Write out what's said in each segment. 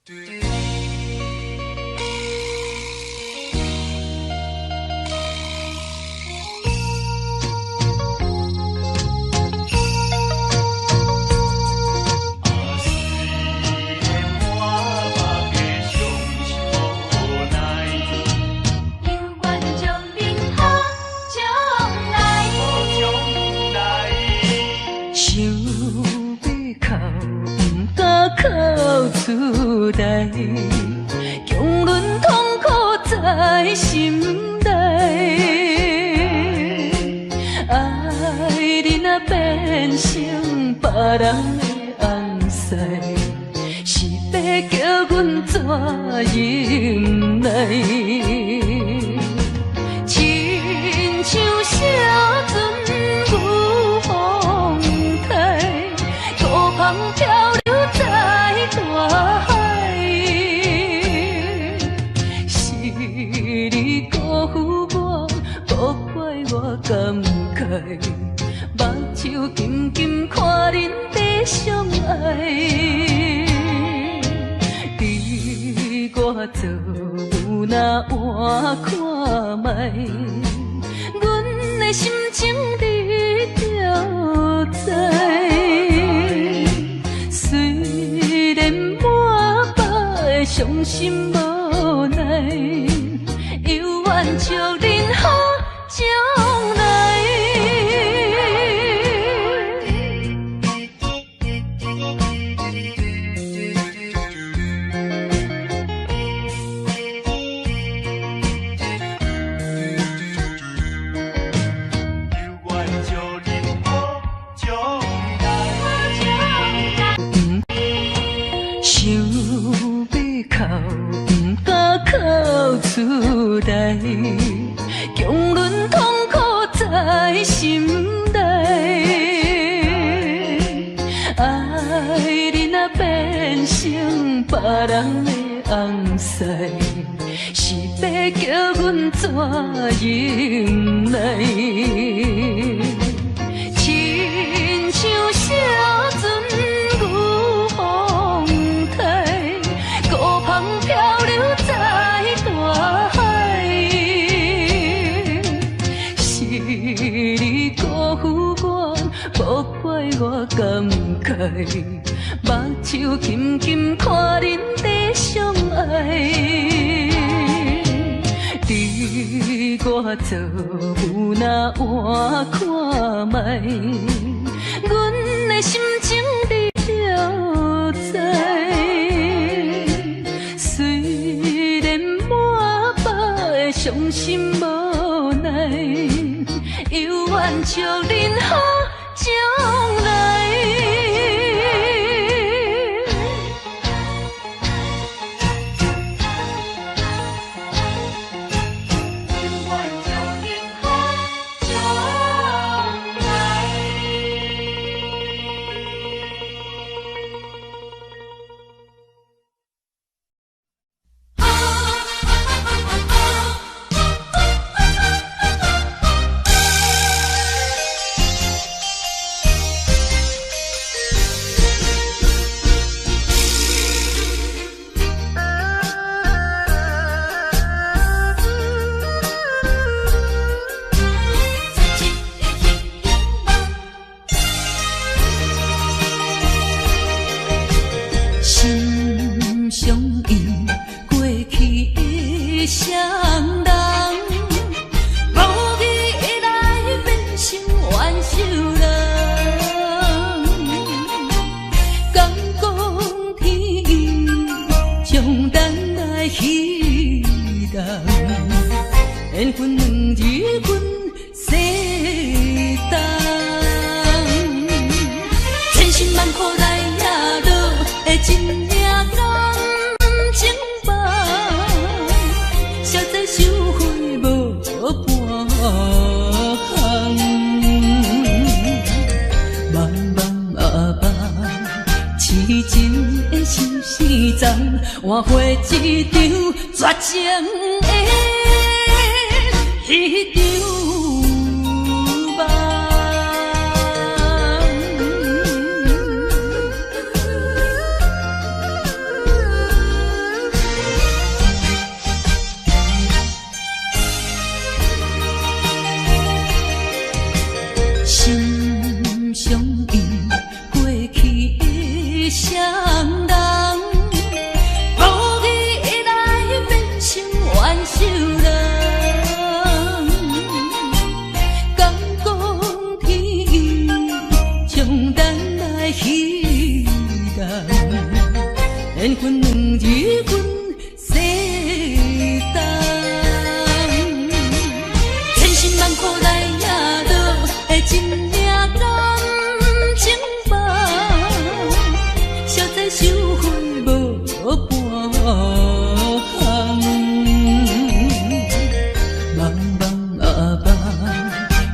强忍痛苦在心内，爱你若变成别人的红婿，是要叫阮怎忍耐？亲像小船有风台，孤帆漂流在大海。你辜负我，无怪我感慨，目睭紧紧看恁在相爱。你我做有哪换看卖，阮的心情你就知。虽然满腹的伤心无奈。犹原祝恁好将来。想要哭，不敢哭出来，强忍痛苦在心内。爱你若变成别人的红婿，是要叫阮怎忍耐？亲像小船有风台，孤帆漂流在大海。是你辜负我，无怪我感慨，目睭紧紧看恁在相爱。你我做有哪换看卖，阮的心情你就知。虽然满腹的伤心无奈，犹原祝恁好将来。缘分两字阮西东，千辛万苦来也落的真命感情梦，实在收回无半项。茫茫啊茫，痴情的相思丛，换回一场绝情的。一场梦，缘分两日分世间，千辛万苦来也落的真命感情梦，消灾收回无半项，茫茫啊茫，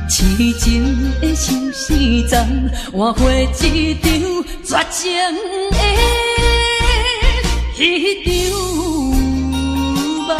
痴情的相思丛，换回一场绝情的迄场梦。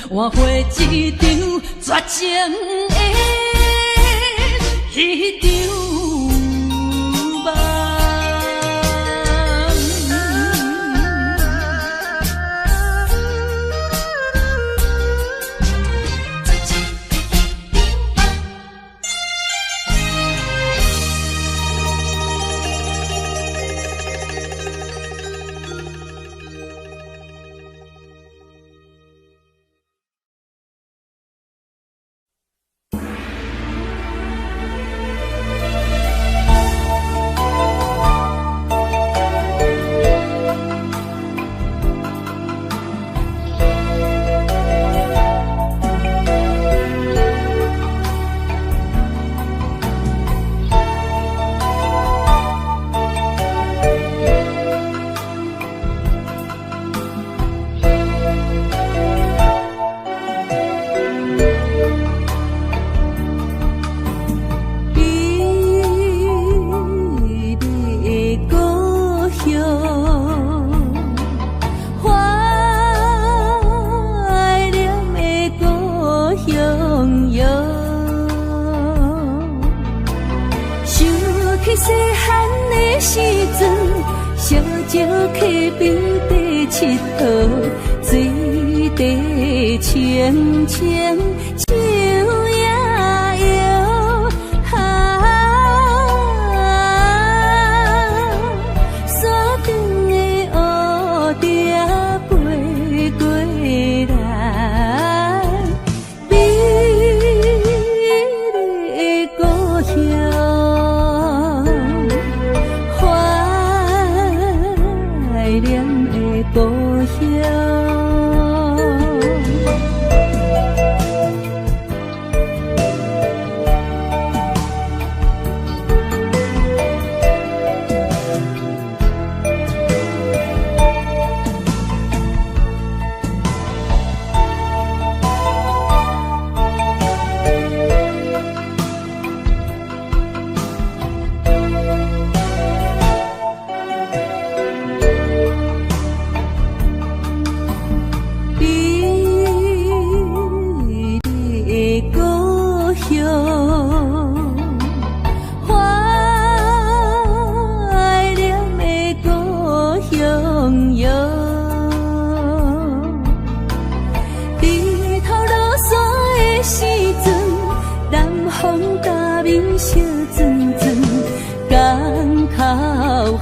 换回一场绝情的迄场梦。清清秋夜摇，山顶的乌蝶飞过来，美丽的故乡，怀念的故乡。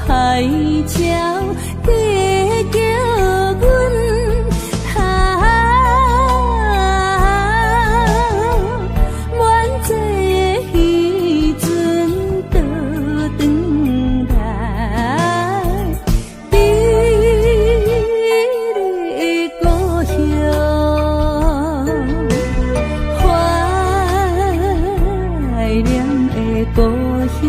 海鸟在叫阮，满载的渔船倒转来，美丽的故乡，怀念的故乡。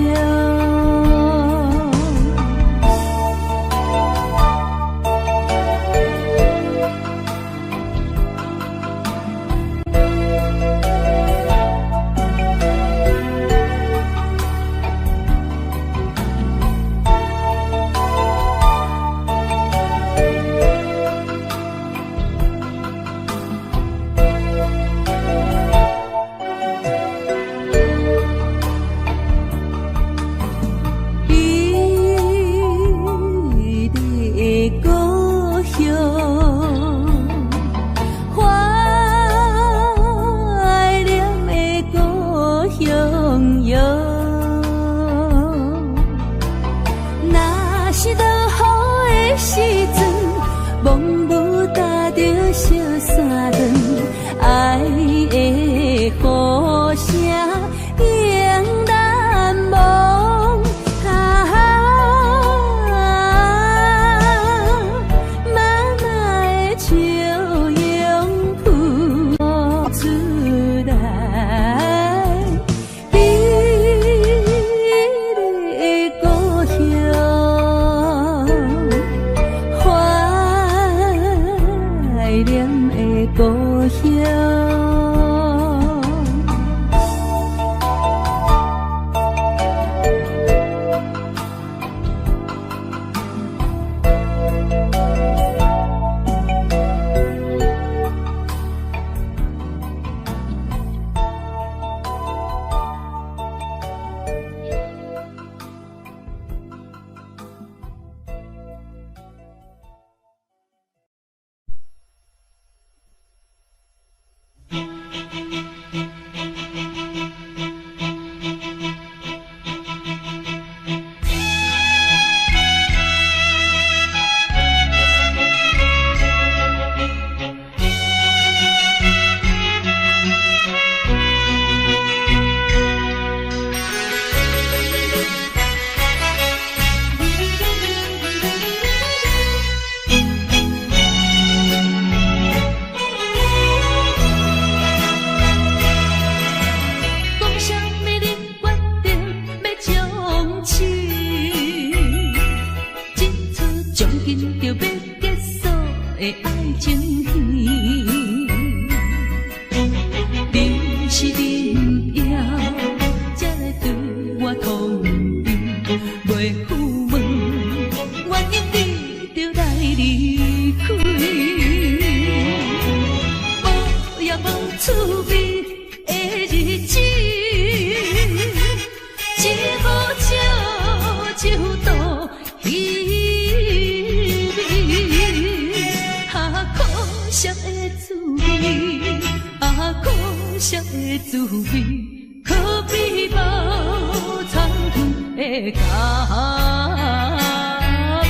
的咖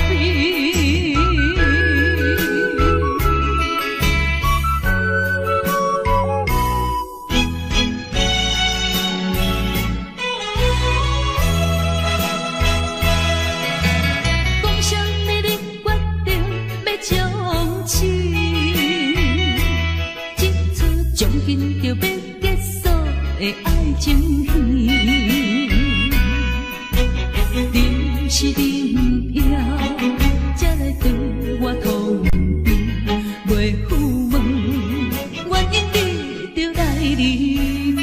啡。讲什么你决定要相亲？这出将近就要结束的爱情戏，你是恁飘，才来对我通知，袂赴问原因你就来离开，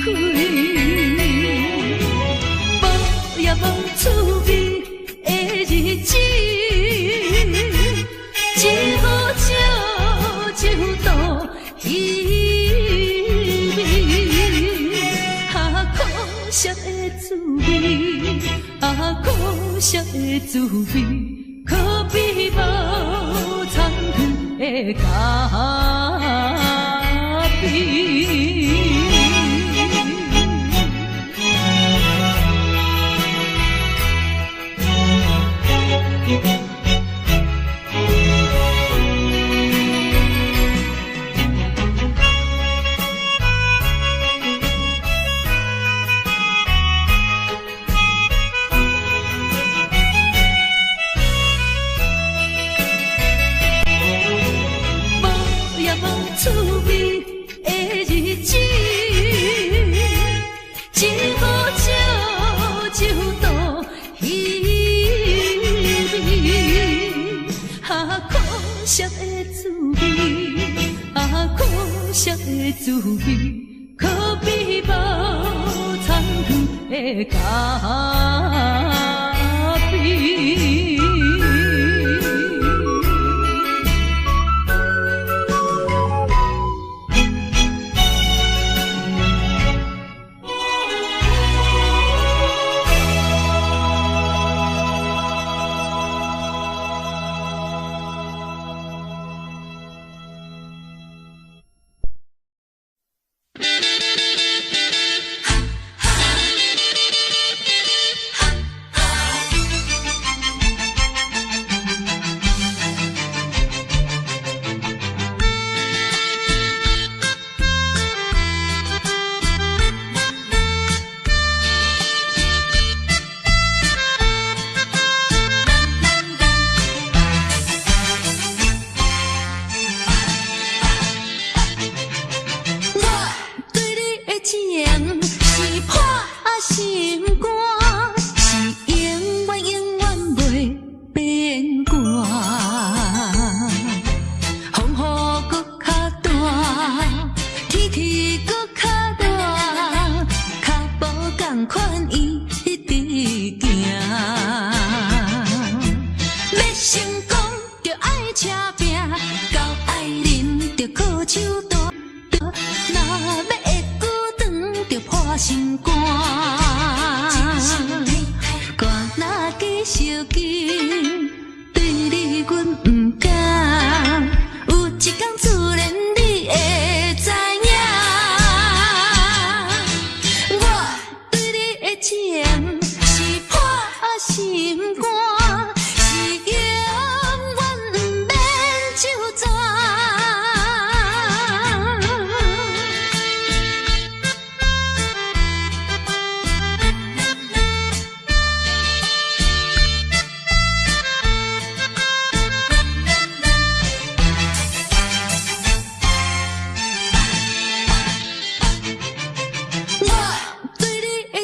无也无趣味的日子，只好笑就度稀微，可惜的滋味，可惜的滋味，可比无参汤的咖啡。趣味的日子，只好笑就度稀微，可惜的滋味，可惜的滋味，可比无参汤的咖啡。心肝，肝若继续紧，对你阮不敢。有一天自然你会知影，我对你的情是破心肝，是永远不免就全。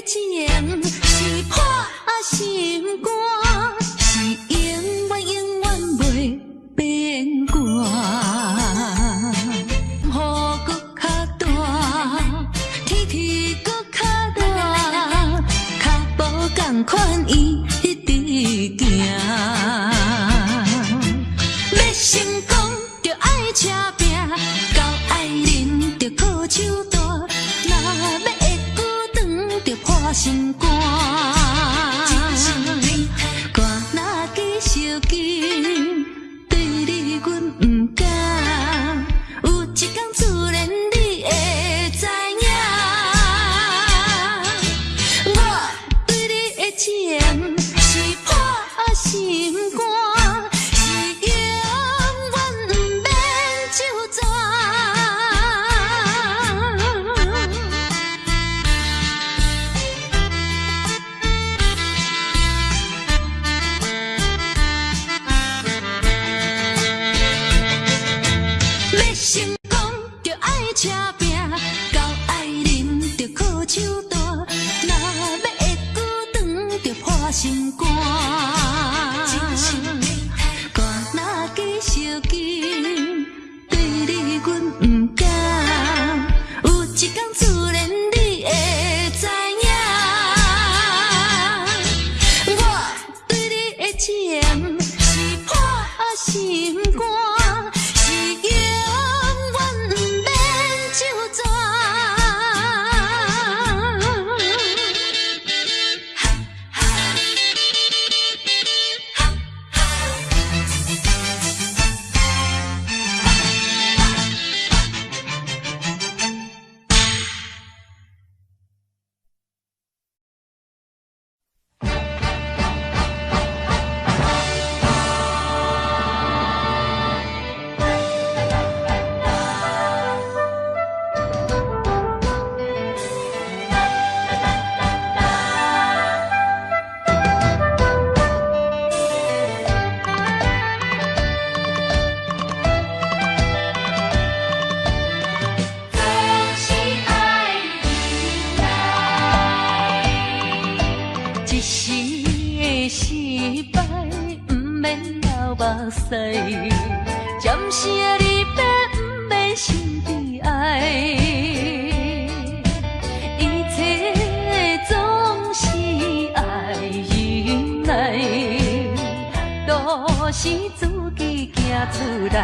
情是破心肝，是永远永远袂变卦。雨搁较大，天气搁较热，脚步同款一直行。要成功就爱车拼，到爱人就靠手大，若要破心肝，肝若继续紧，对你阮不敢。有一天自然你会知影，我对你的情心肝。我若继续紧，对你阮不敢。有一天自然你会知影，我对你的情是破心肝，是永远不免就全。暂时的离别，不免心悲哀。一切总是爱忍耐，都是自己行出来。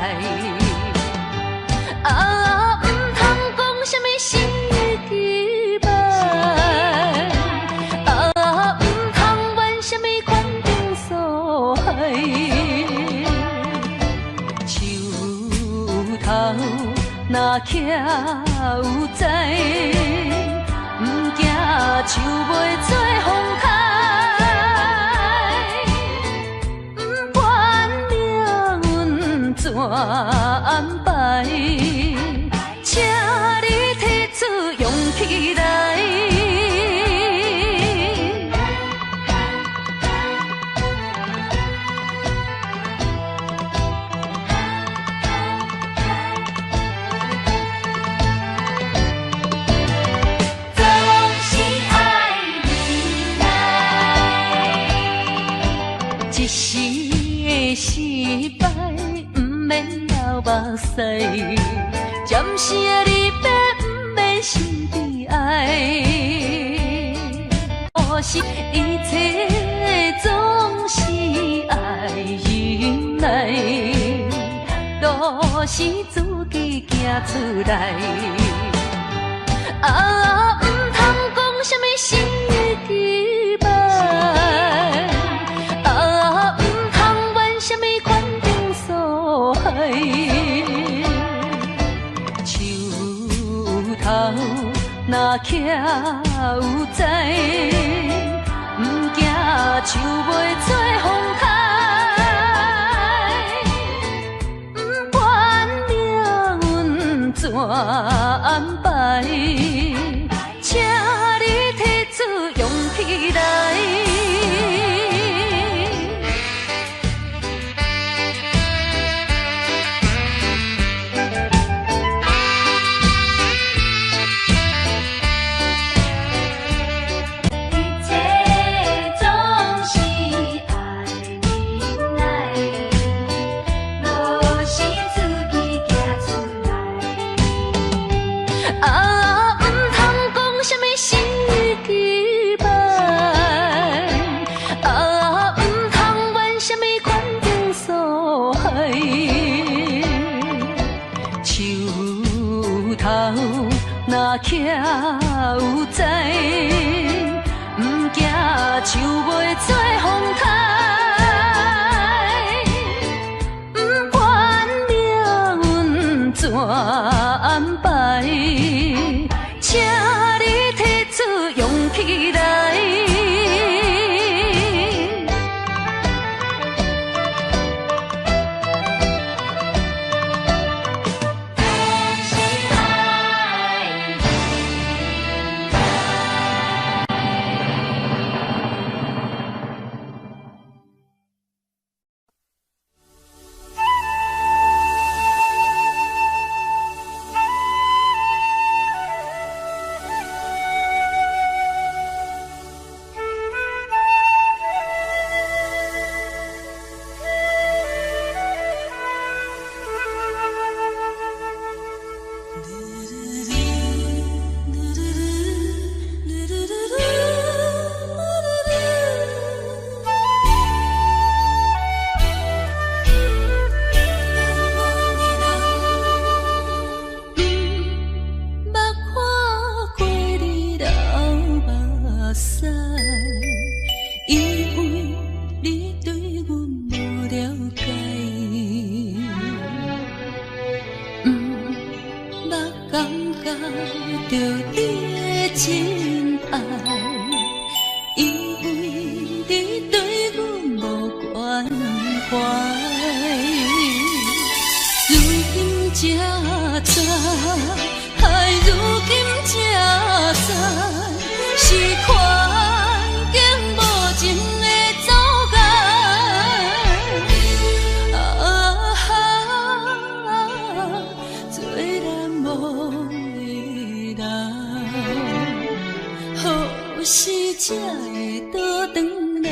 啊，唔通讲什么心期望，啊，唔通怨什么款定所害。头若徛有在，不惊树袂做风开，不管命运怎安排，请你提出勇气来。一时的失败，不免流目屎；暂时的离别，不免心悲哀。可是一切总是爱忍耐，都是自己行出来。啊，唔通讲什么心期望。树头若徛有在，不惊树袂做风开，不管命运怎安排，请你提出勇气来。啊，唔通讲什么心期望。因为你对阮无了解，捌感觉到你的真爱，因为你对阮无关怀。如今才知，如今才知，是环境无情的阻碍。做难忘的人，何时才会倒转来？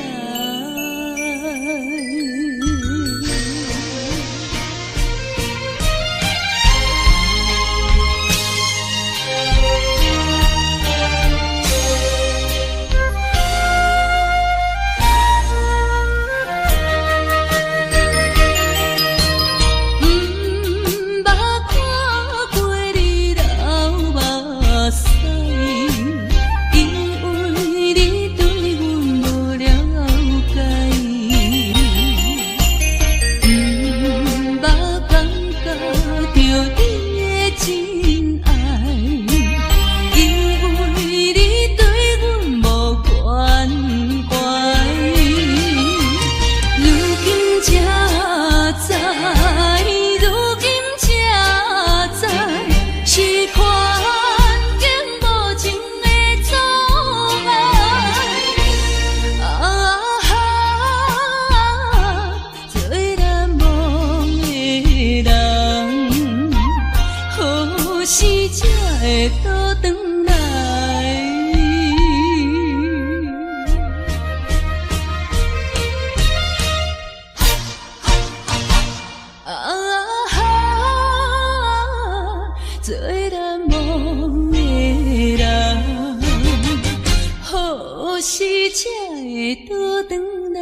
做难忘的人，何时才会倒转来？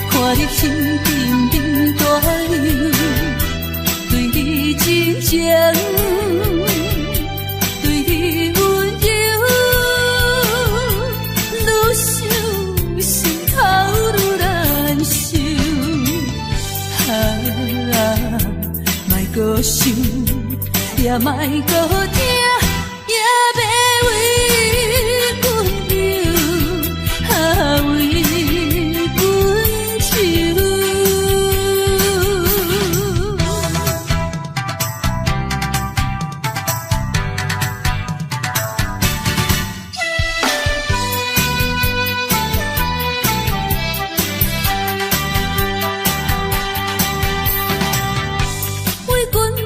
看你心沉沉大流，对你真情，对你温柔，愈想心头愈难受。莫搁想，也莫搁听，也别为阮忧，为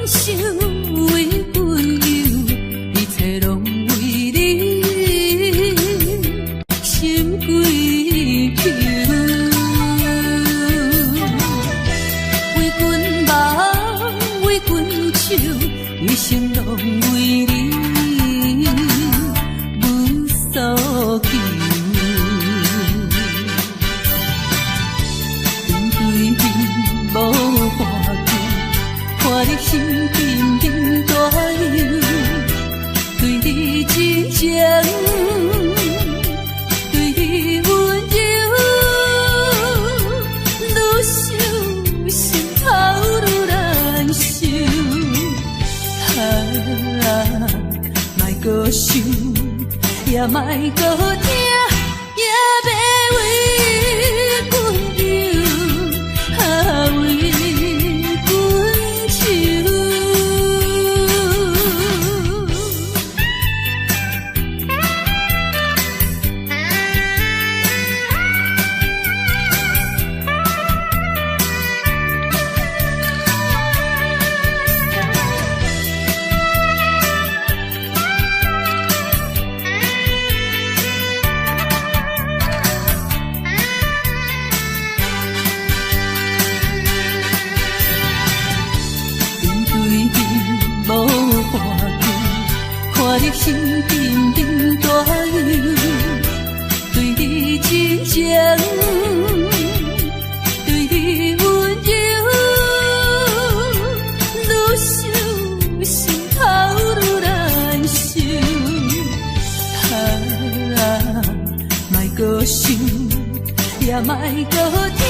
想为阮忧，一切拢为你。入心紧紧大忧，对你真情，对你温柔，愈想心头愈难受。莫搁想，也莫搁听。看你心紧紧大忧，对你真情，对你温柔，愈想心头愈难受。莫搁想，也莫搁听。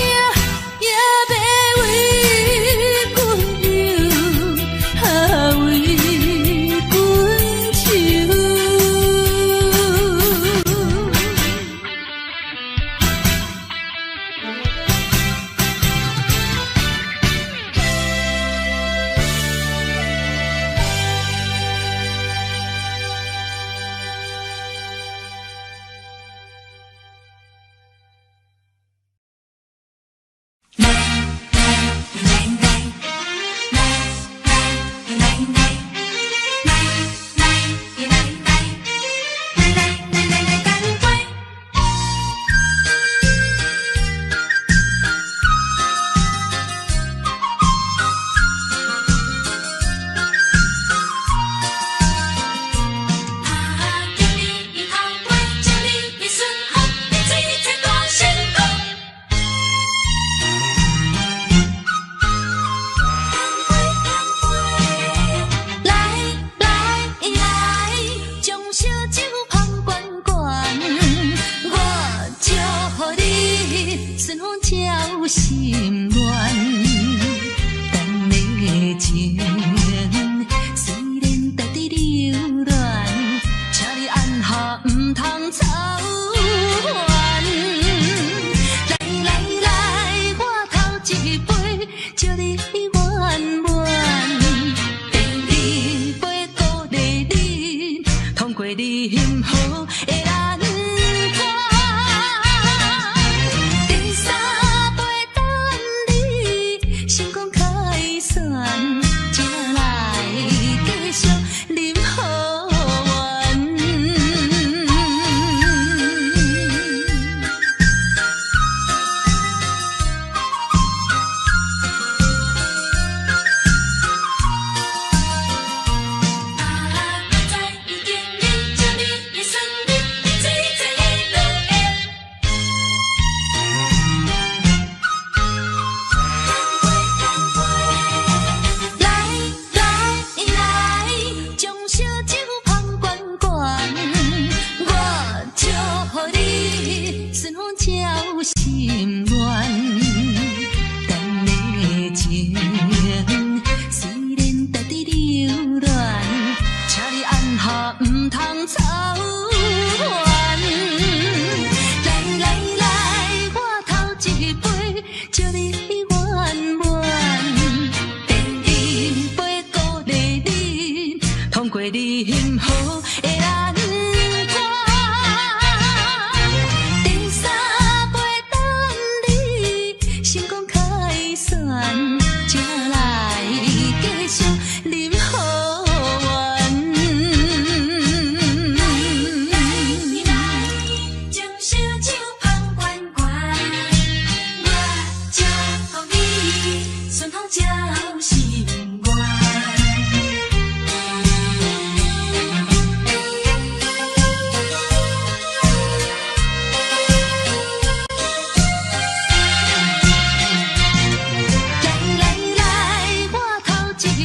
心乱，等的情虽然在伫流乱，请你按下唔通操烦。来，我头一杯，祝你圆满。第二杯鼓励你，通过你幸福的难关。心乱，等的情虽然在伫流乱，请你按下唔通操烦。来，我头一杯，祝你圆满。第二杯鼓励你，通过你幸福的难关。请来继续饮好运。将烧酒捧悬悬，我祝福你顺风照心愿。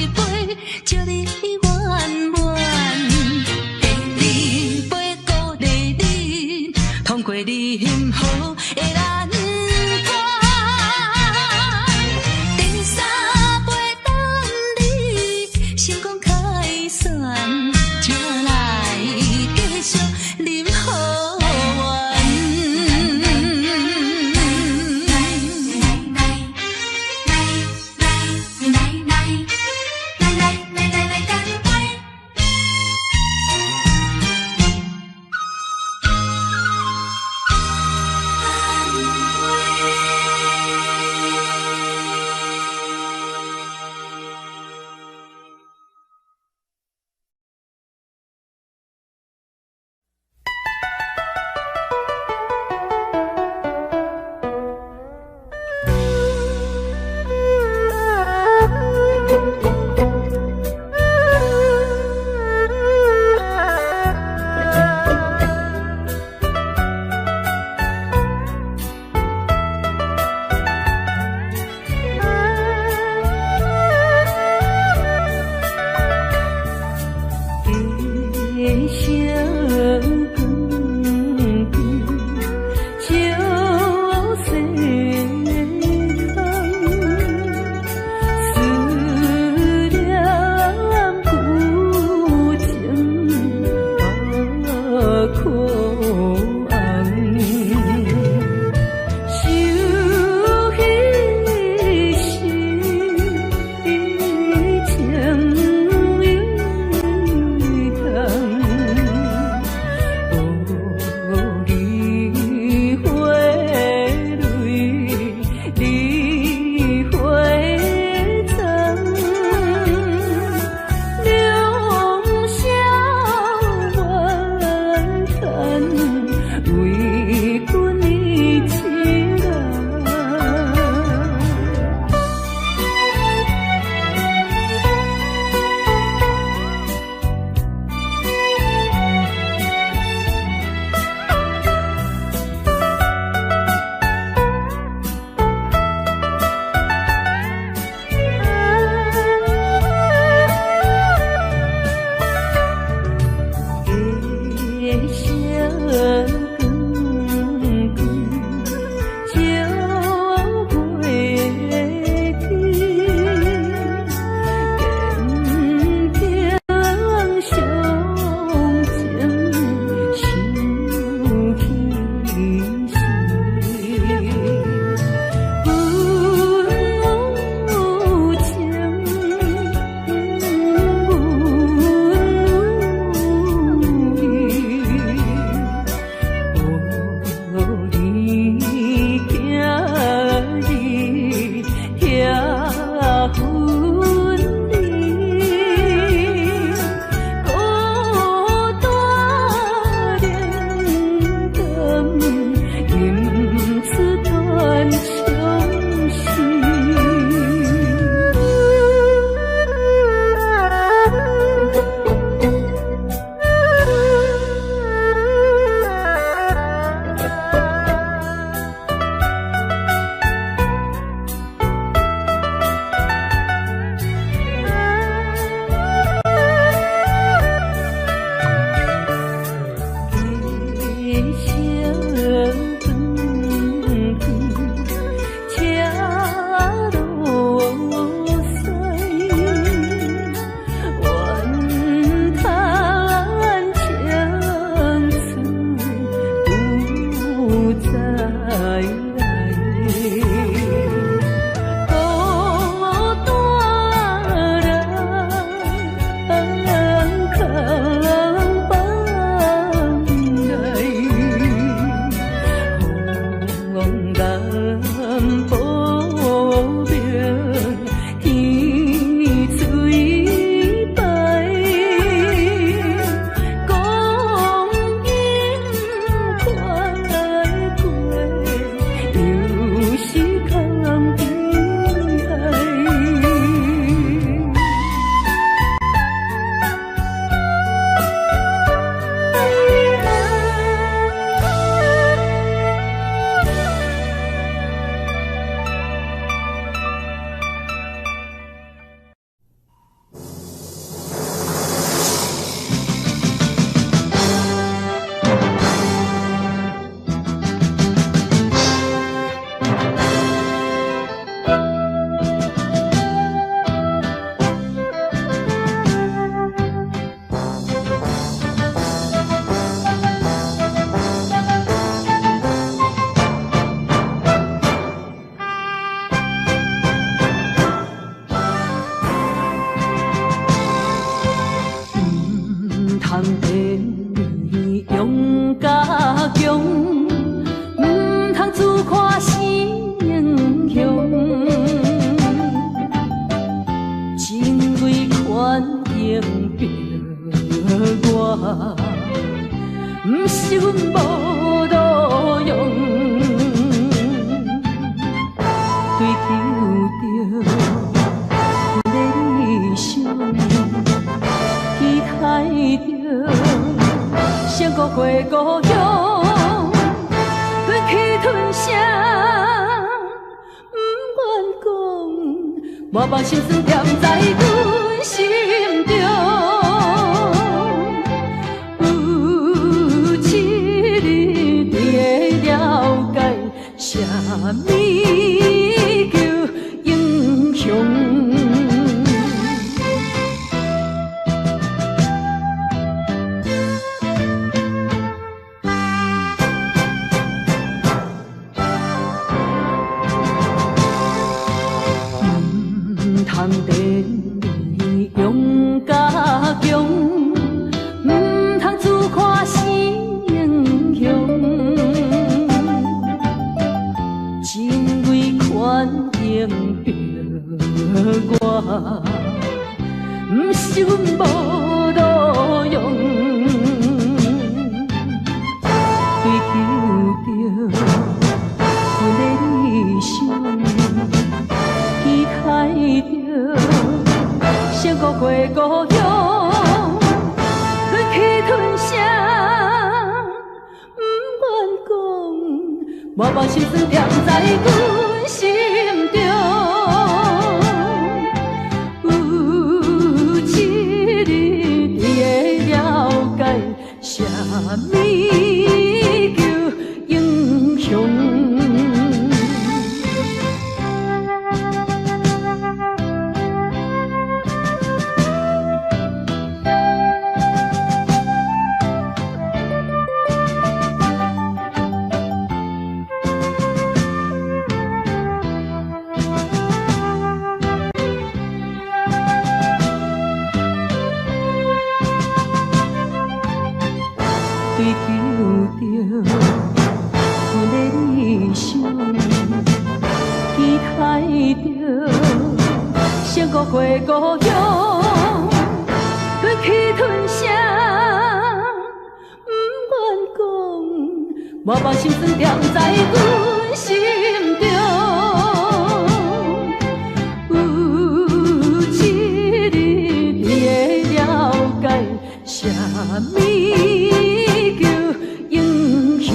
杯，祝你圆满。第二杯鼓励你，通过任何的难关。第三杯等你成功开选，才来继续饮好运。迎着我，不是阮无路用，追求着理想，期待着成古过故乡，吞去吞下，不愿讲，我把心酸踮在阮心中。有一日你会了解，啥物叫英雄。通电你用甲强，唔通自看是英雄，真为权赢着我，唔是阮无路用，追求着阮的理想，期待着成古过故乡，吞去吞下，不愿讲，我把心酸踮在阮心中。有一日你会了解，啥物叫英雄。追求着阮的理想，期待着成古过故乡，吞去吞下，不愿讲，我把心酸踮在阮心中。有一日你会了解，啥物叫英雄。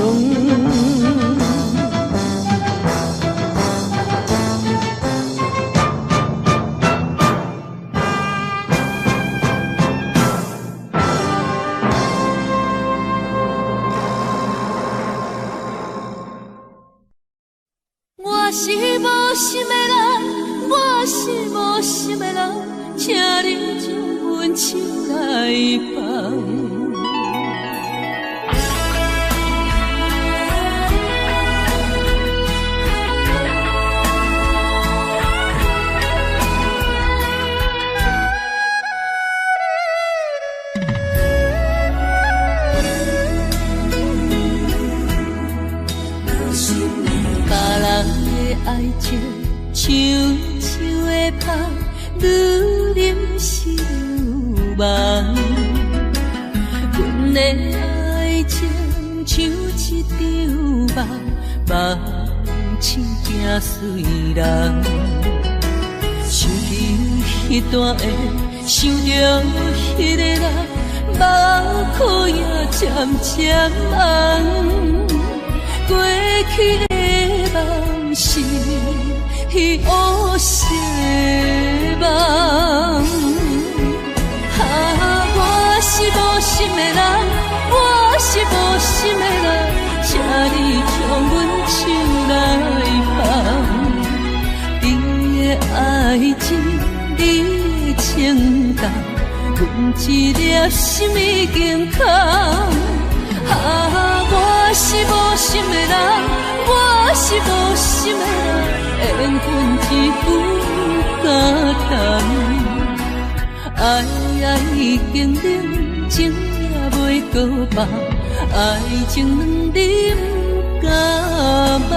我是无心的人，我是无心的人，请你将阮手来放。爱情像像的香，愈啉是愈梦。阮的爱情像一场梦，梦醒惊碎人。想起迄段的，想着迄个人，目眶也渐渐红。过去的梦是乌色梦，我是无心的人，我是无心的人，请你将阮手来放。你的爱情，你的情感，阮一粒心已经空。我是无心的人，我是无心的人，缘分一分敢谈。爱已经冷，情也袂搁放，爱情冷敢忘。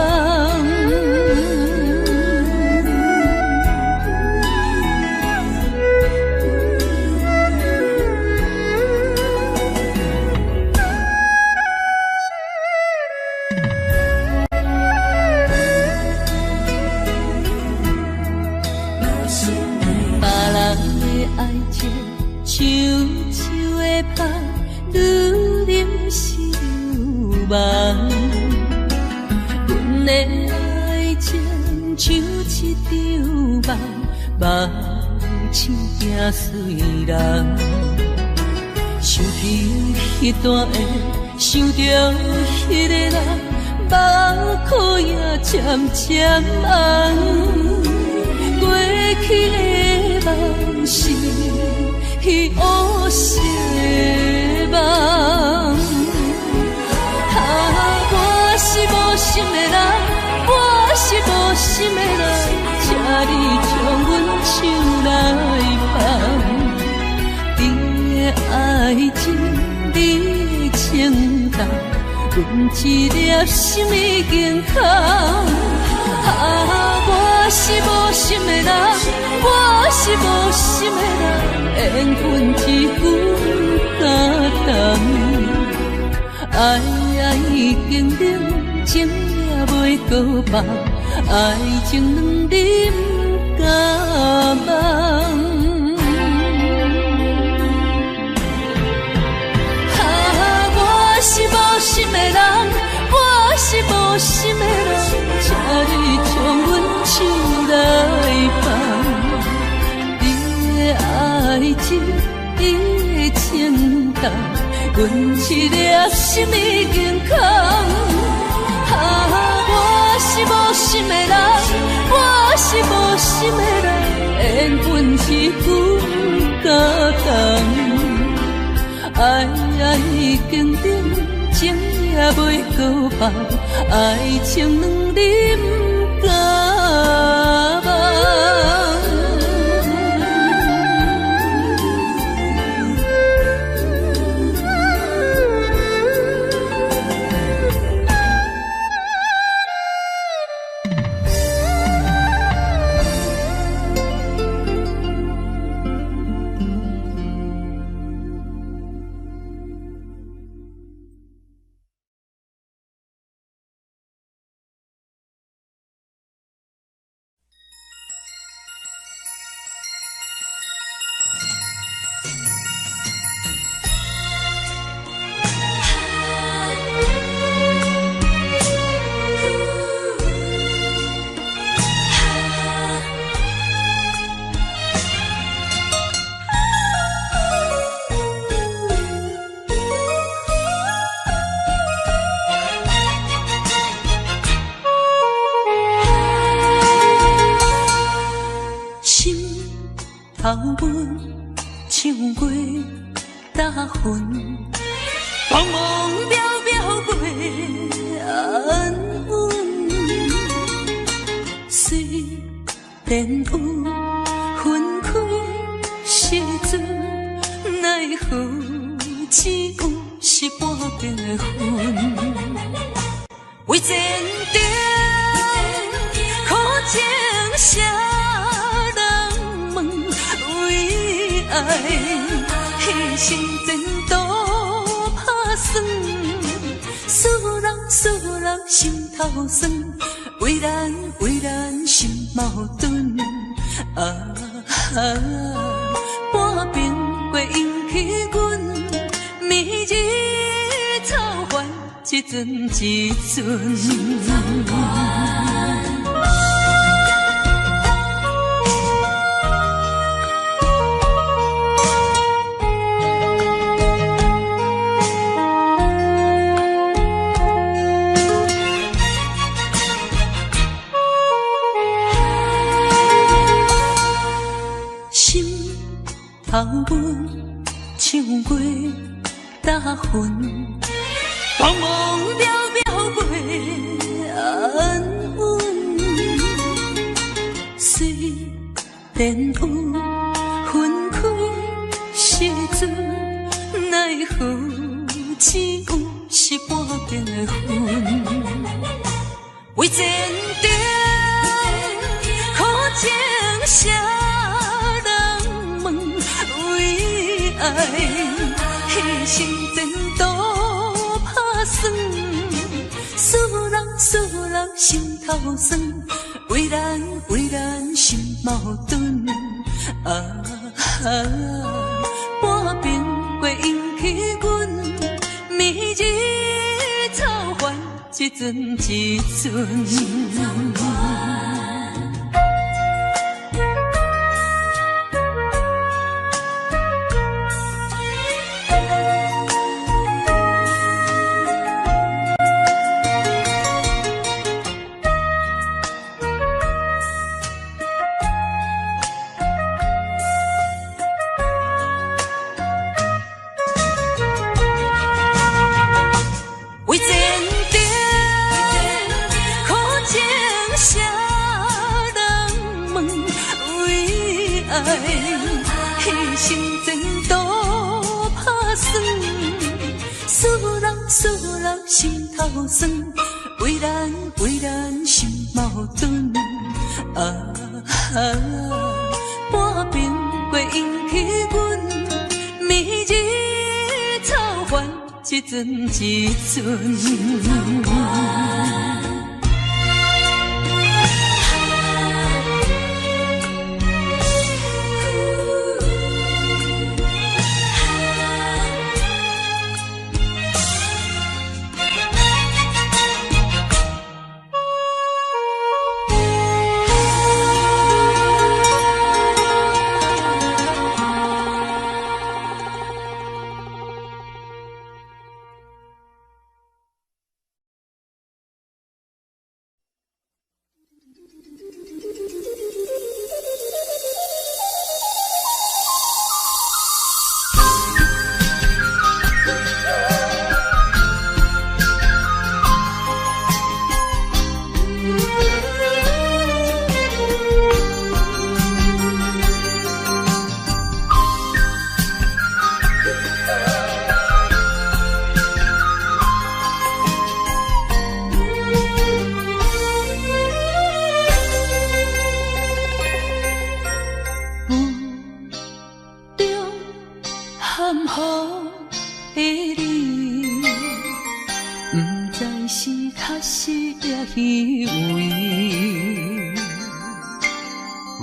情像树的芳，愈淋是愈梦。阮的爱情像一场梦，梦醒惊碎人。想起迄段的，想着迄个人，目眶也渐渐红。过去的梦是乌色的梦，我是无心的人，我是无心的人，请你将阮手来放。你的爱情，你的情重，阮一粒心已经空。我是无心的人，我是无心的人，缘分只有感动。爱已经冷，情也袂搁放，爱情两人甲梦。我是无心的人，我是无心的人，请你将阮手来放。你的爱情，你的情重，阮一粒心已经空。我是无心的人，我是无心的人，缘分只有感动。爱已经冷，情也袂搁放，爱情两人甲梦。头阮唱过大云，茫茫渺渺过安稳。虽然有分开时阵，奈何只有是半边的云。为前程苦情谁人问？为爱牺牲前途打算，使人心头酸。为咱心矛盾，半边过引起阮迷日草原一阵一阵。头阮唱过大云，茫茫渺渺过安稳。虽然有分开时阵，奈何只有是半边的云。为前程苦情谁人问？为爱牺牲前途打算，使人心头酸。为咱心矛盾，半边过引起阮迷日草烦，一阵一阵。牺牲前途打算，使人心头酸，为咱心矛盾。半边过引起阮迷日草烦，一阵一阵。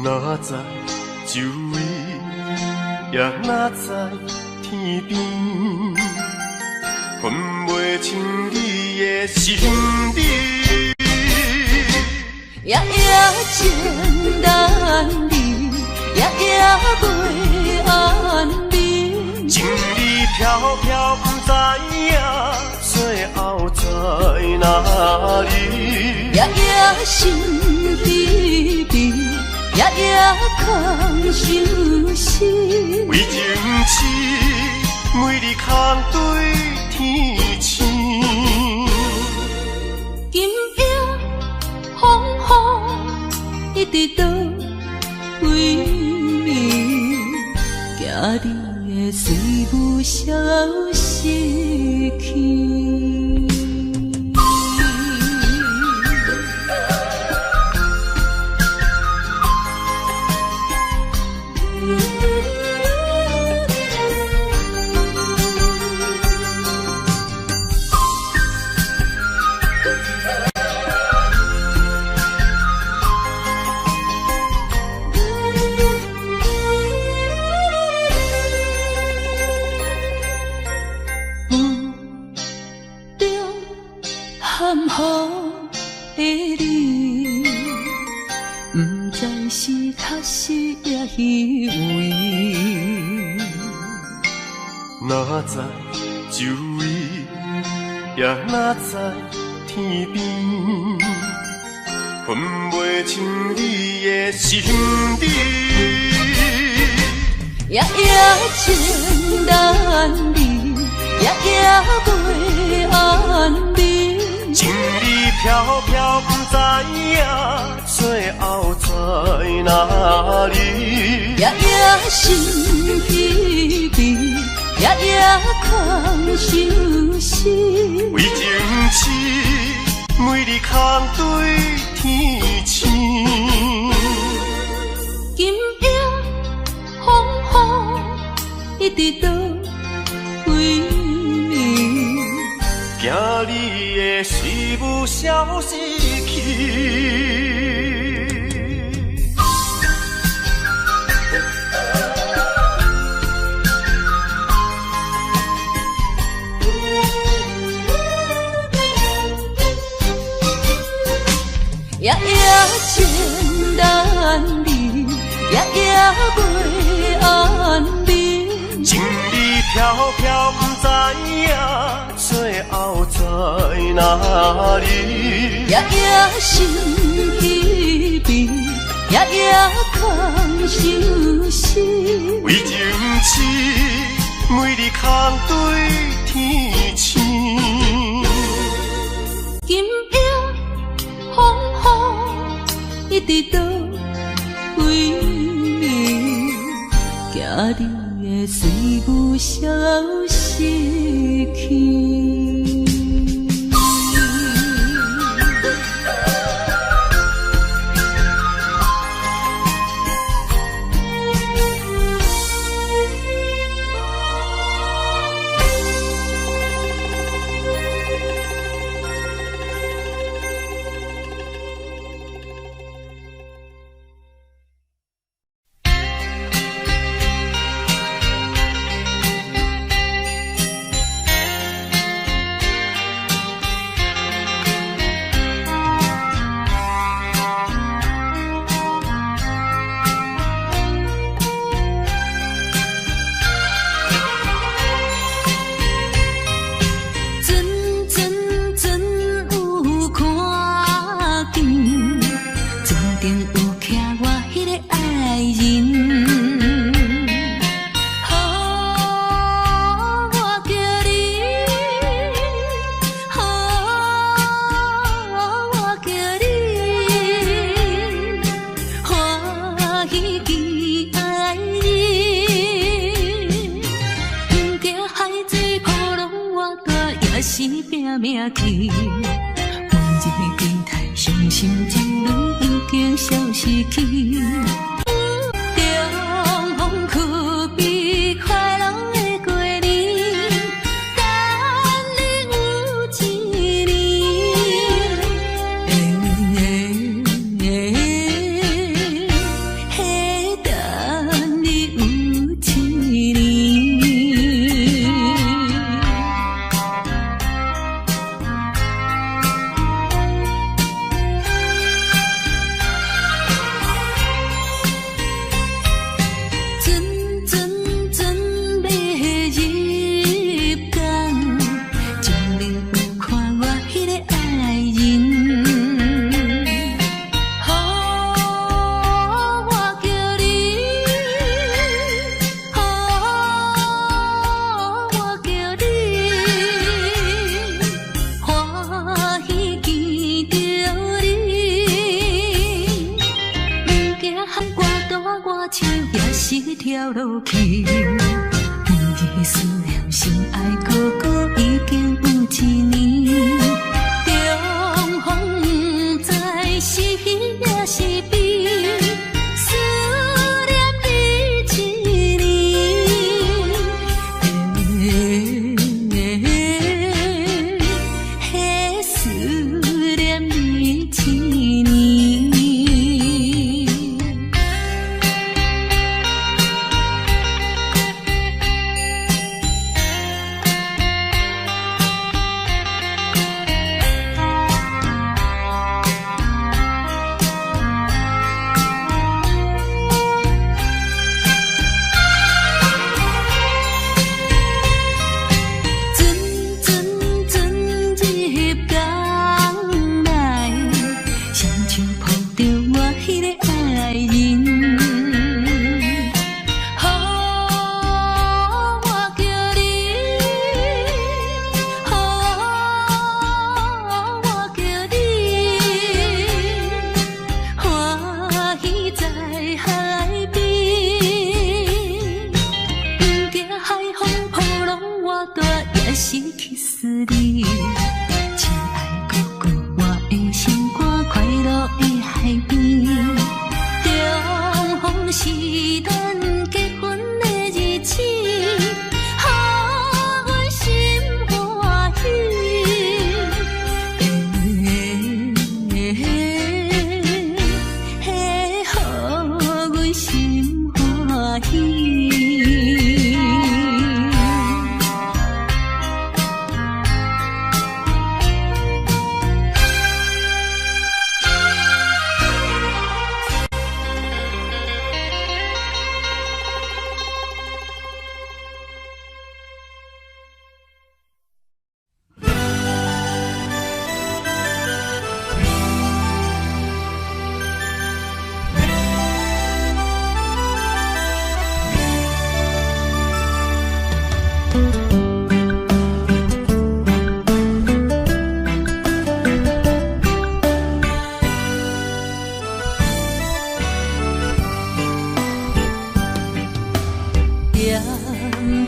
哪知周围，也哪知天边，分袂清你的心理。夜情难离，夜袂安宁。情意飘飘，不知影最后在哪里。夜心悲悲。夜空相思，为情痴，每日空对天星。今夜风雨一直到为暝，惊你的随无消息去。含糊的你，不知是确实也虚伪。哪知周围，也哪知天边，分袂清你的心理。夜情难离，夜袂安宁。情意飘飘，不知影最后在哪里。夜心悲悲，夜空相思。为情痴，每日空对天星。今夜风雨一直到为暝，惊你的随无消息去。飘飘不知影，最后在哪里？夜夜想彼边，夜夜空相思。为情痴，每日空对天星。今夜风雨一直到位，惊你的随舞消失去。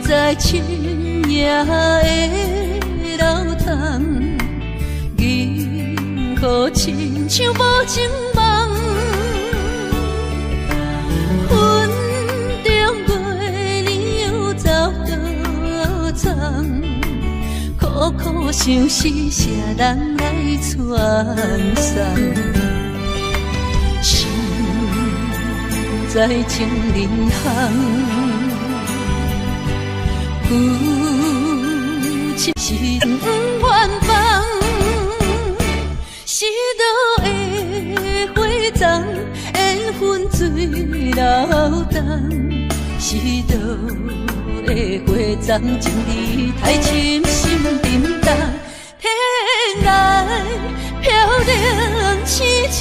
在深夜的楼堂，银河亲像无情梦，云中月亮又走倒藏，苦苦相思谁人来传送？心在情人行，夫妻心远放，是倒的花丛，缘分水流动，是倒的花丛，情义太深，心沉重，天涯飘零痴情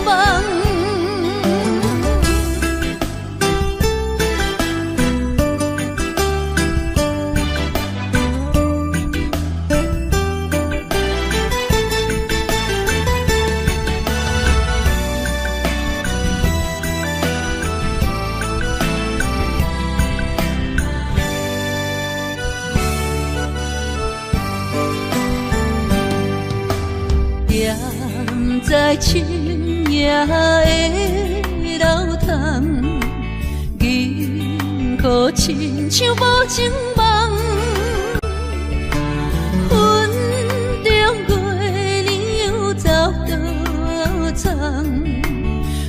梦。在深夜的楼堂，银河亲像无情梦，云中月亮又走倒藏，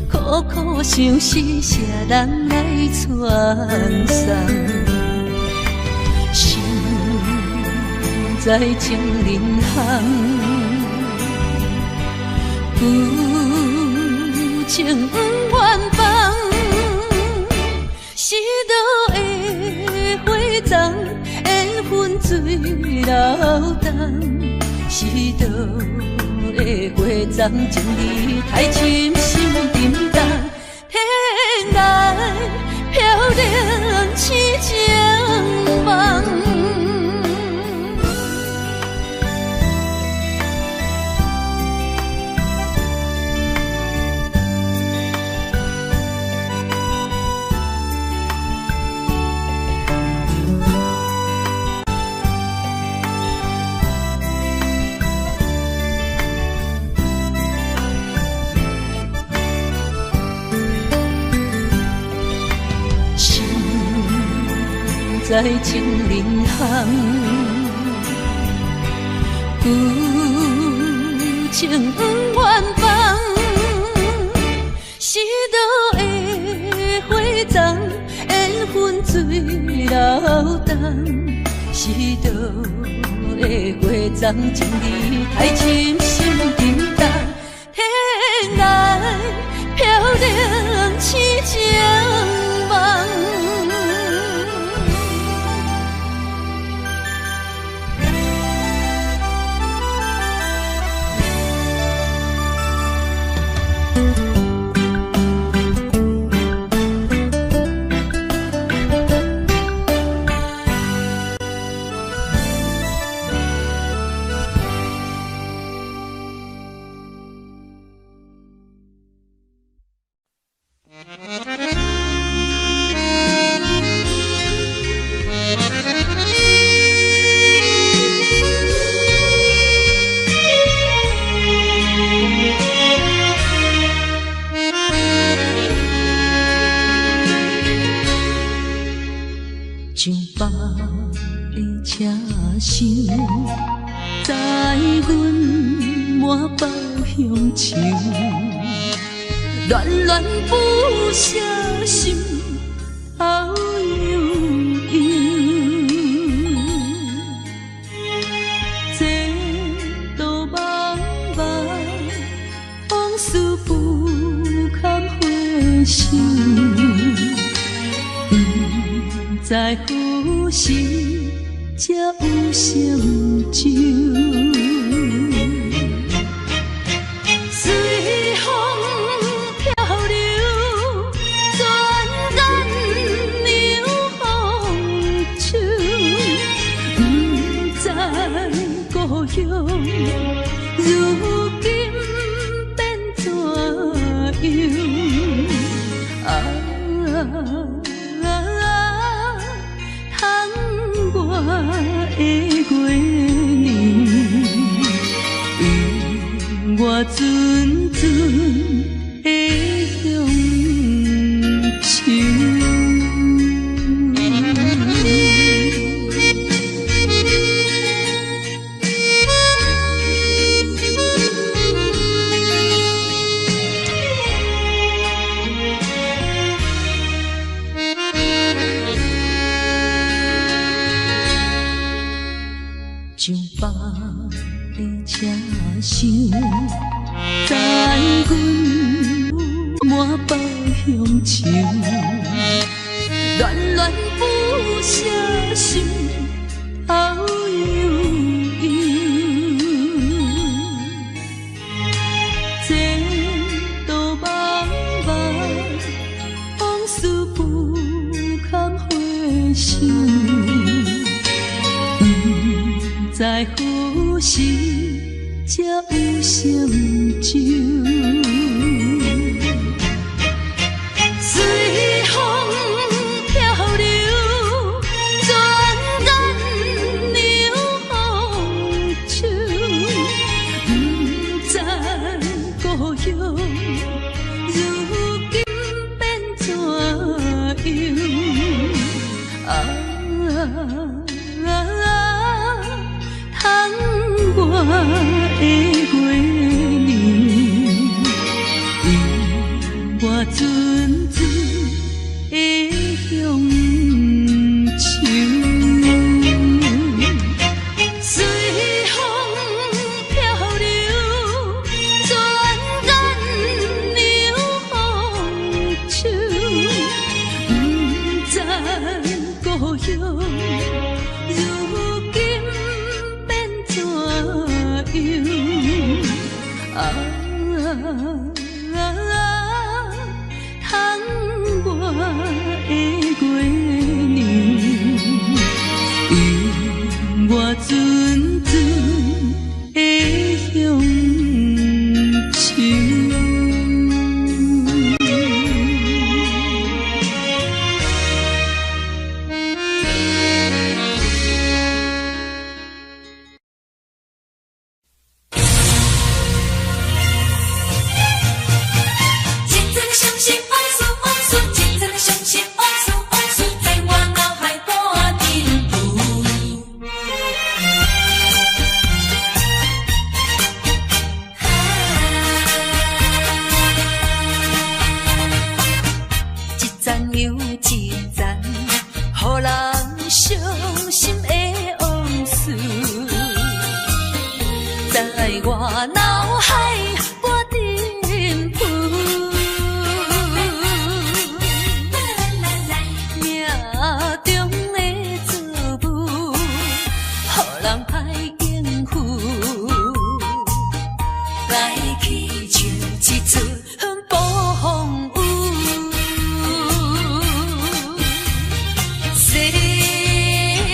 苦苦相思谁人来传送？心在情人行。夫情远放，是倒的花丛，缘分水流动，是倒的花丛，情义太深，心沉重，天涯飘零痴情梦。在情人行，夫情远放，是倒的花丛，缘分水流动，是倒的花丛，情义太深，心沉重，天涯飘零痴情梦。像百里车声，载阮满北乡愁，恋恋不舍心好悠悠，这道茫茫往事不堪回首。在何时才有成就？随风漂流，转染流风手。不知故乡如今变怎样？像北的车厢，等阮满北乡情，恋恋不舍心头悠悠。前途茫茫，往事不堪回首。不知何时才有成就。随风漂流，转眼流风手。不知故乡，如今变怎样？我的月亮，因我阵阵的乡愁。随风漂流，转眼流风手。不知故乡，如今变怎样？窗外的月亮，因我阵阵的乡愁。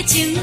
情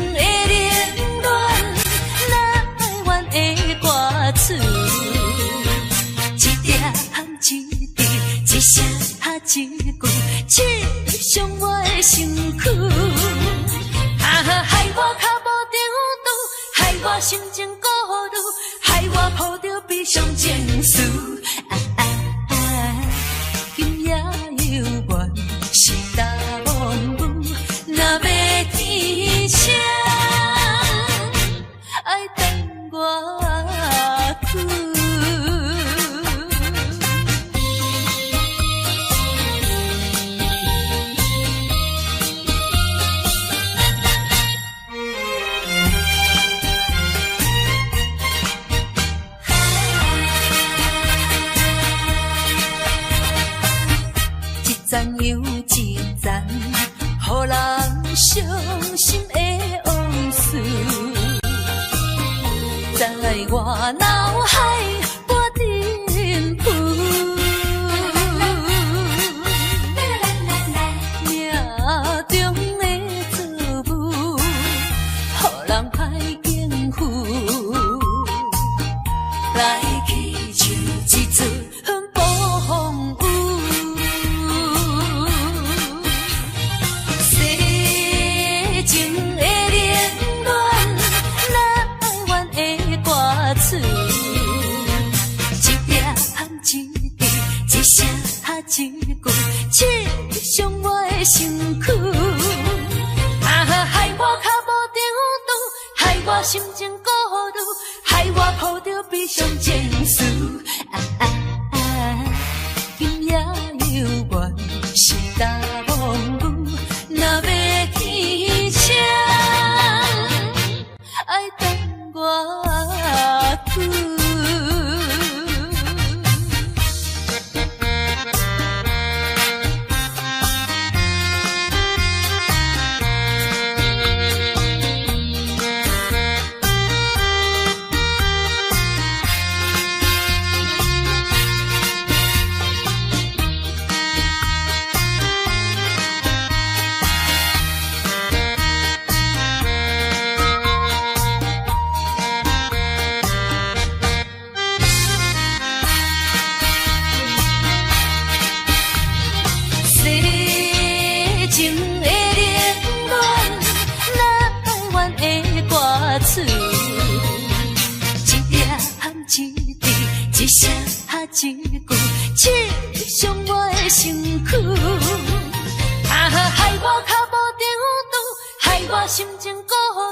我心情孤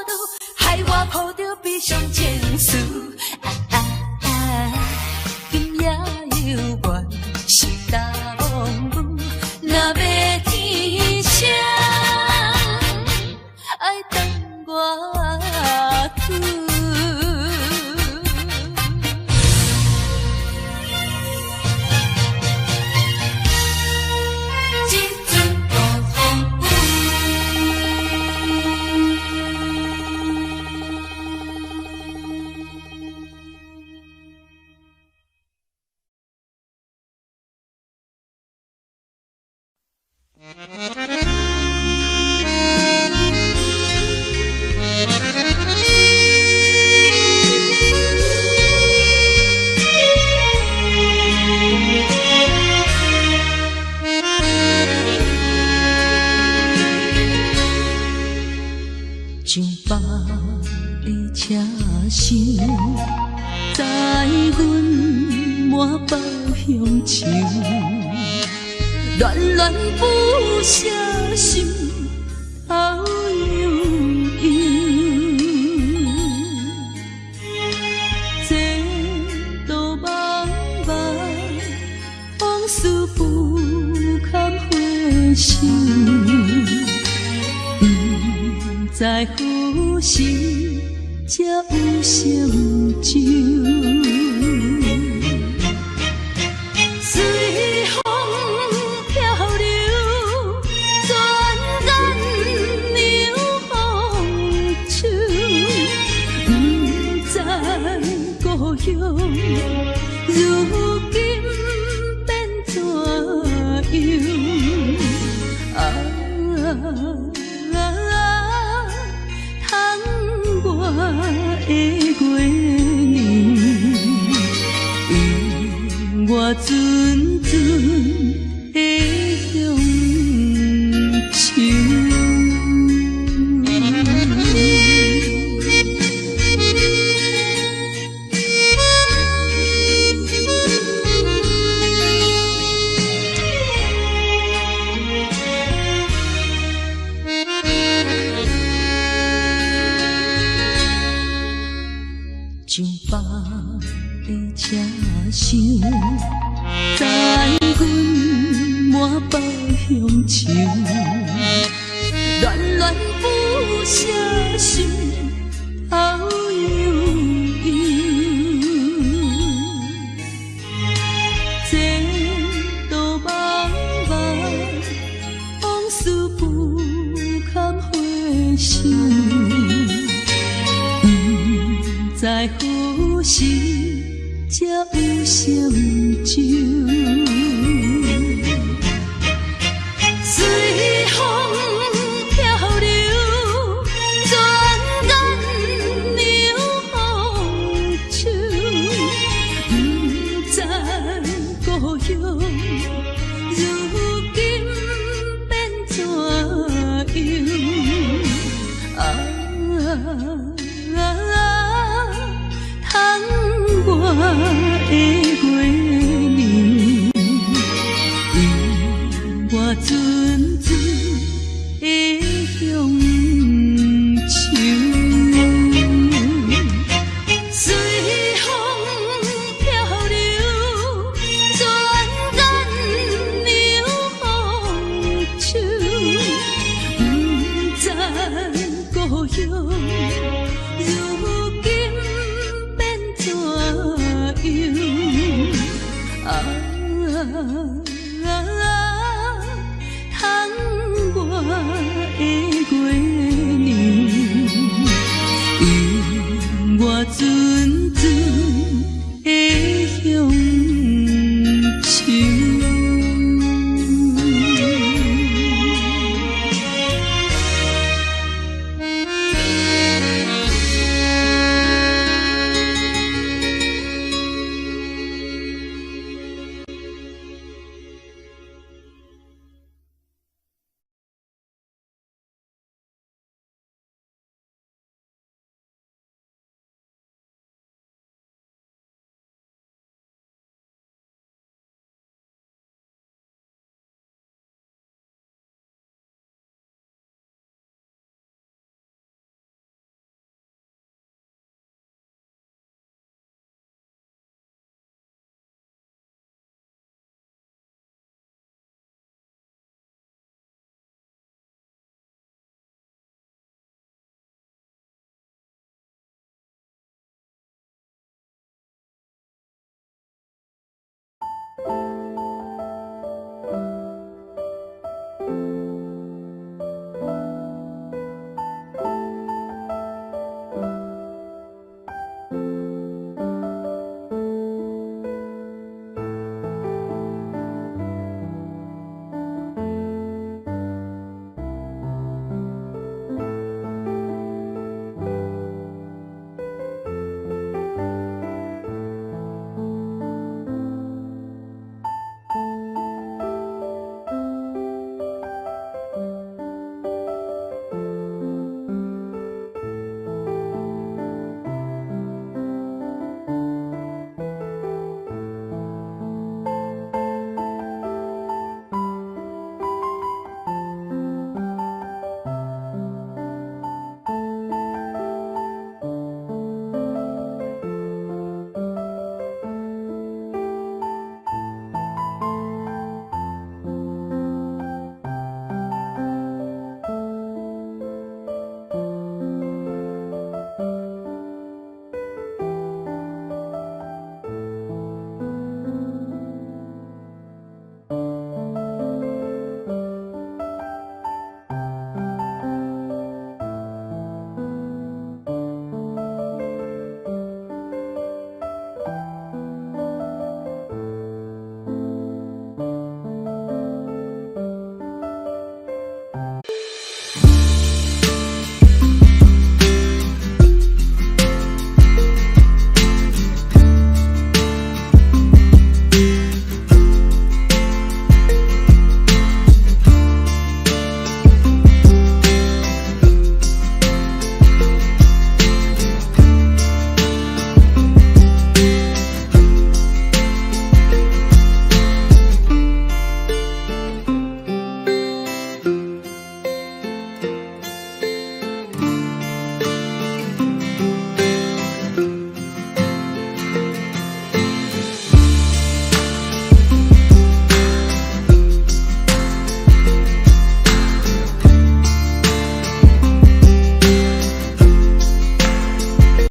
独，害我抱着悲伤情绪。今夜犹原是冬雨，若要天晴，爱等我拄。上北的车声，载阮满北乡愁，恋恋不舍心头悠悠，这道茫茫往事不堪回首。在何时才有成就？随风漂流，转眼流风手。不知故乡如今变怎样？我的月亮，永我纯纯的乡愁。上北的车声，载阮满北乡愁，恋恋不舍心头悠悠。这道茫茫往事不堪回首。在何时才有成就？随风漂流，转眼流风手。不知故乡如今变怎样？我的月亮，永我纯纯的乡愁。随风漂流，转眼流风手。不知故乡如今变怎样？